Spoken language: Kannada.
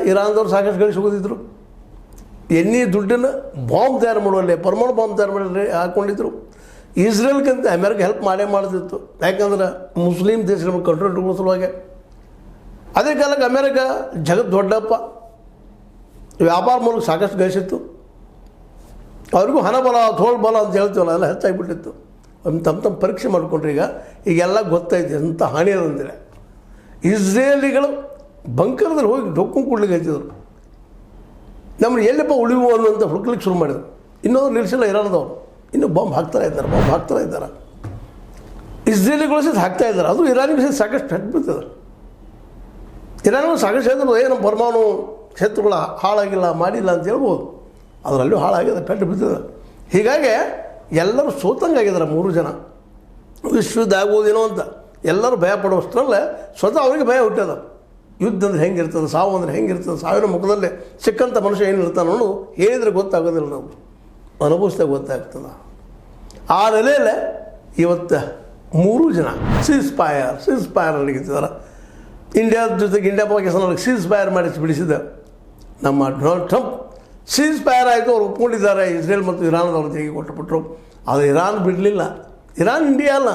ಇರಾನ್ದವ್ರು ಸಾಕಷ್ಟು ಗಳಿಸಿ ಹೋಗೋದಿದ್ರು. ಎಣ್ಣೆ ದುಡ್ಡನ್ನು ಬಾಂಬ್ ತಯಾರು ಮಾಡುವಲ್ಲಿ, ಪರಮಾಣು ಬಾಂಬ್ ತಯಾರು ಮಾಡಿ ಹಾಕ್ಕೊಂಡಿದ್ರು. ಇಸ್ರೇಲ್ಗಿಂತ ಅಮೇರಿಕ ಹೆಲ್ಪ್ ಮಾಡ್ತಿತ್ತು. ಯಾಕಂದ್ರೆ ಮುಸ್ಲಿಂ ದೇಶಗಳ ಕಂಟ್ರೋಲ್ ಇಟ್ಕೊಳ್ಳೋ ಸಲುವಾಗಿ. ಅದೇ ಕಾಲಕ್ಕೆ ಅಮೇರಿಕ ಜಗತ್ತು ದೊಡ್ಡಪ್ಪ, ವ್ಯಾಪಾರ ಮೂಲಕ ಸಾಕಷ್ಟು ಗಳಿಸಿತ್ತು. ಅವ್ರಿಗೂ ಹಣ ಬಲ ಥೋಳ್ ಬಲ ಅಂತ ಹೇಳ್ತೀವಲ್ಲ, ಎಲ್ಲ ಹೆಚ್ಚಾಗಿಬಿಟ್ಟಿತ್ತು. ತಮ್ಮ ಪರೀಕ್ಷೆ ಮಾಡಿಕೊಂಡ್ರೆ ಈಗೆಲ್ಲ ಗೊತ್ತಾಯ್ತು ಎಂಥ ಹಾನಿ ಅದಂದರೆ. ಇಸ್ರೇಲಿಗಳು ಬಂಕರ್ದಲ್ಲಿ ಹೋಗಿ ಡೊಕ್ಕು ಕೊಡ್ಲಿಕ್ಕೆ ಹಚ್ಚಿದ್ರು. ನಮ್ಮನ್ನು ಎಲ್ಲಪ್ಪ ಉಳಿವು ಅನ್ನೋಂಥ ಹುಡುಕ್ಲಿಕ್ಕೆ ಶುರು ಮಾಡಿದ್ರು. ಇನ್ನೊಂದು ನಿಲ್ಲಿಸಿಲ್ಲ ಇರಾನದವರು, ಇನ್ನೂ ಬಾಂಬ್ ಹಾಕ್ತಾ ಇದ್ದಾರೆ. ಇಸ್ರೇಲಿಗಳು ಸಹಿತ ಹಾಕ್ತಾ ಇದ್ದಾರೆ. ಅದು ಇರಾನಿಗೆ ಸಹಿತ ಸಾಕಷ್ಟು ಹಟ್ಬಿಡ್ತದೆ. ಇರಾನಿಗೂ ಸಾಕಷ್ಟು ಹೇಳಿದ್ರು ನಮ್ಮ ಪರಮಾಣು ಕ್ಷೇತ್ರಗಳ ಹಾಳಾಗಿಲ್ಲ, ಮಾಡಿಲ್ಲ ಅಂತ ಹೇಳ್ಬೋದು. ಅದರಲ್ಲೂ ಹಾಳಾಗಿದೆ, ಪೆಟ್ಟು ಬಿದ್ದದೆ. ಹೀಗಾಗಿ ಎಲ್ಲರೂ ಸೋತಂಗಾಗಿದ್ದಾರೆ. 3 ಜನ ವಿಶ್ವಯುದ್ಧ ಆಗ್ಬೋದೇನೋ ಅಂತ ಎಲ್ಲರೂ ಭಯ ಪಡುವಷ್ಟರಲ್ಲೇ ಸ್ವತಃ ಅವರಿಗೆ ಭಯ ಹುಟ್ಟ್ಯದ. ಯುದ್ಧ ಅಂದರೆ ಹೆಂಗಿರ್ತದೆ, ಸಾವು ಅಂದರೆ ಹೆಂಗಿರ್ತದೆ, ಸಾವಿನ ಮುಖದಲ್ಲೇ ಸಿಕ್ಕಂಥ ಮನುಷ್ಯ ಏನಿರ್ತಾನೆ ಅನ್ನೋದು ಹೇಳಿದರೆ ಗೊತ್ತಾಗೋದಿಲ್ಲ, ನಾವು ಅನುಭವಿಸಿದಾಗ ಗೊತ್ತಾಗ್ತದೆ. ಆ ನೆಲೆಯಲ್ಲೇ ಇವತ್ತು 3 ಜನ ಸೀಸ್ ಫೈರ್ ನಡೀತಿದ್ದಾರೆ. ಇಂಡಿಯಾದ ಜೊತೆಗೆ ಇಂಡಿಯಾ ಪಾಕಿಸ್ತಾನ ಸೀಸ್ ಫೈರ್ ಮಾಡಿಸಿ ಬಿಡಿಸಿದ ನಮ್ಮ ಡೊನಾಲ್ಡ್ ಟ್ರಂಪ್ ಸೀಸ್ ಫೈರ್ ಆಯಿತು. ಅವ್ರು ಒಪ್ಕೊಂಡಿದ್ದಾರೆ. ಇಸ್ರೇಲ್ ಮತ್ತು ಇರಾನ್ದವ್ರು ತೆಗೆ ಕೊಟ್ಟುಬಿಟ್ರು. ಆದರೆ ಇರಾನ್ ಬಿಡಲಿಲ್ಲ. ಇರಾನ್ ಇಂಡಿಯಾ ಅಲ್ಲ,